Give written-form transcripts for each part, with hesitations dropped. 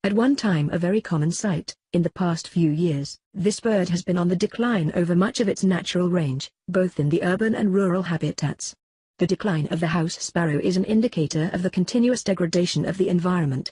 At one time a very common sight, in the past few years, this bird has been on the decline over much of its natural range, both in the urban and rural habitats. The decline of the house sparrow is an indicator of the continuous degradation of the environment.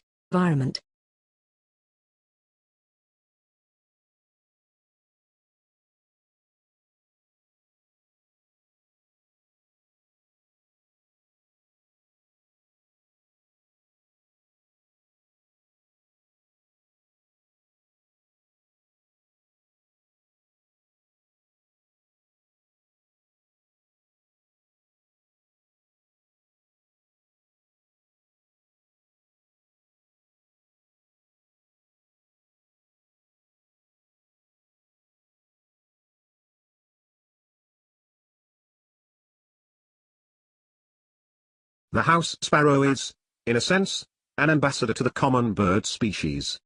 The house sparrow is, in a sense, an ambassador to the common bird species.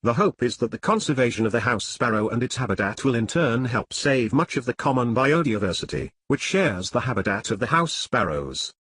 The hope is that the conservation of the house sparrow and its habitat will in turn help save much of the common biodiversity, which shares the habitat of the house sparrows.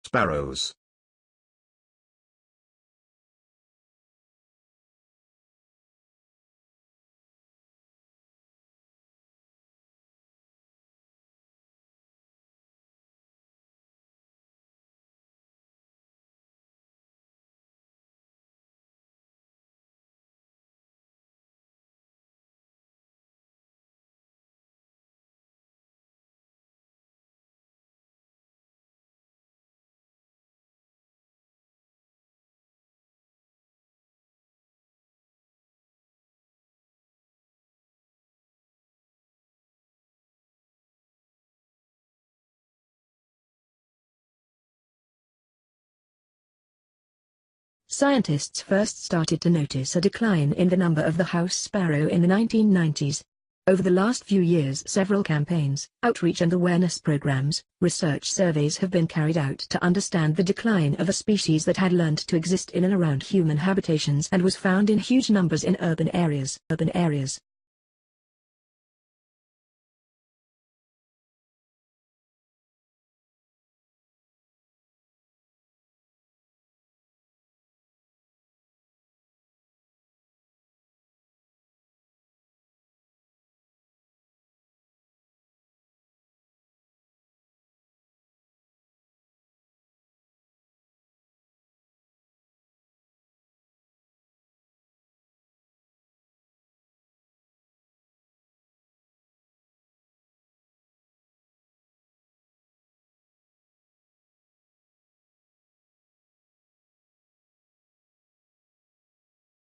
Scientists first started to notice a decline in the number of the house sparrow in the 1990s. Over the last few years several campaigns, outreach and awareness programs, research surveys have been carried out to understand the decline of a species that had learned to exist in and around human habitations and was found in huge numbers in urban areas.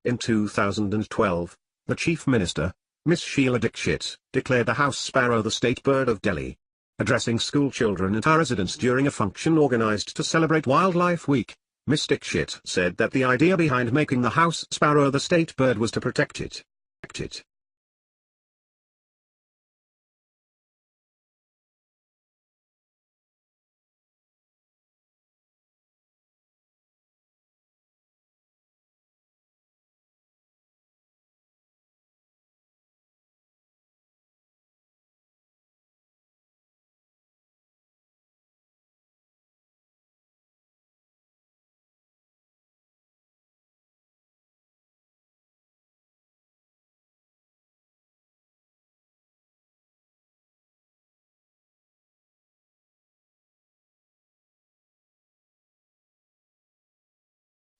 In 2012, the Chief Minister, Miss Sheila Dikshit, declared the house sparrow the state bird of Delhi. Addressing school children and our residents during a function organized to celebrate Wildlife Week, Miss Dikshit said that the idea behind making the house sparrow the state bird was to protect it.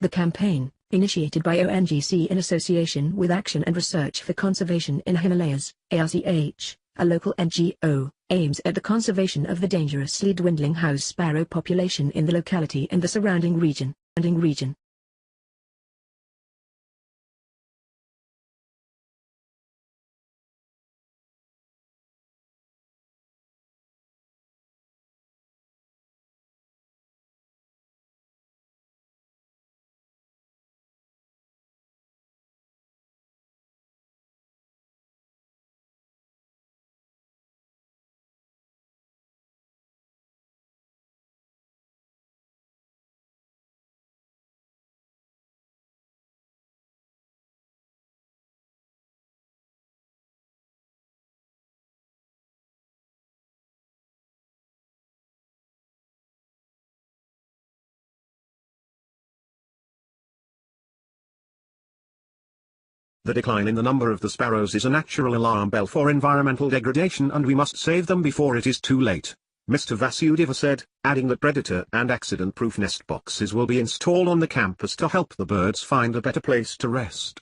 The campaign, initiated by ONGC in association with Action and Research for Conservation in Himalayas, ARCH, a local NGO, aims at the conservation of the dangerously dwindling house sparrow population in the locality and the surrounding region. The decline in the number of the sparrows is a natural alarm bell for environmental degradation, and we must save them before it is too late, Mr. Vasudeva said, adding that predator and accident-proof nest boxes will be installed on the campus to help the birds find a better place to rest.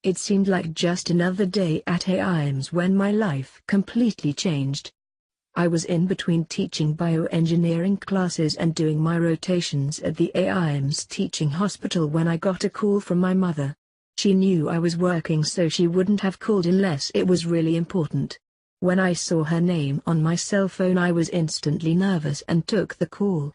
It seemed like just another day at AIIMS when my life completely changed. I was in between teaching bioengineering classes and doing my rotations at the AIIMS Teaching Hospital when I got a call from my mother. She knew I was working, so she wouldn't have called unless it was really important. When I saw her name on my cell phone, I was instantly nervous and took the call.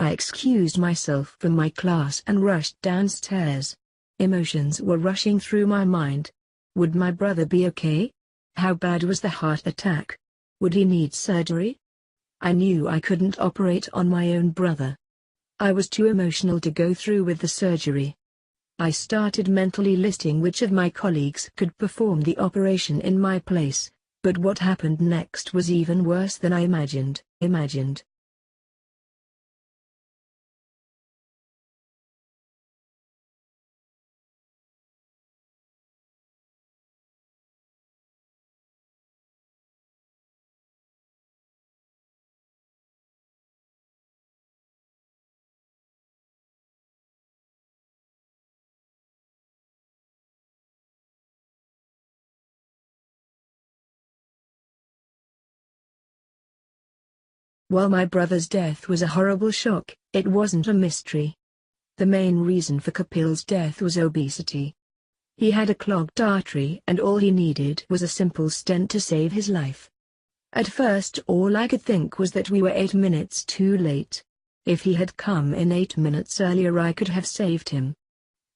I excused myself from my class and rushed downstairs. Emotions were rushing through my mind. Would my brother be okay? How bad was the heart attack? Would he need surgery? I knew I couldn't operate on my own brother. I was too emotional to go through with the surgery. I started mentally listing which of my colleagues could perform the operation in my place, but what happened next was even worse than I imagined. While my brother's death was a horrible shock, it wasn't a mystery. The main reason for Kapil's death was obesity. He had a clogged artery and all he needed was a simple stent to save his life. At first all I could think was that we were 8 minutes too late. If he had come in 8 minutes earlier I could have saved him.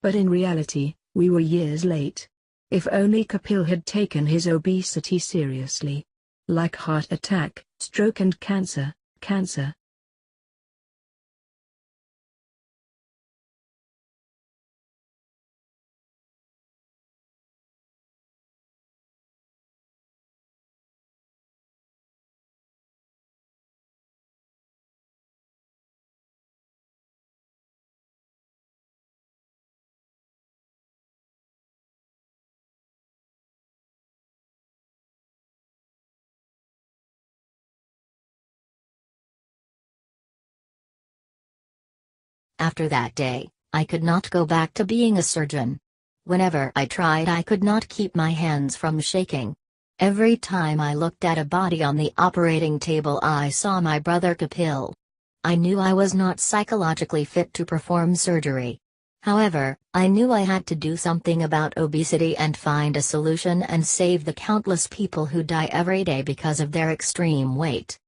But in reality, we were years late. If only Kapil had taken his obesity seriously. Like heart attack, stroke and cancer. After that day, I could not go back to being a surgeon. Whenever I tried, I could not keep my hands from shaking. Every time I looked at a body on the operating table, I saw my brother Kapil. I knew I was not psychologically fit to perform surgery. However, I knew I had to do something about obesity and find a solution and save the countless people who die every day because of their extreme weight.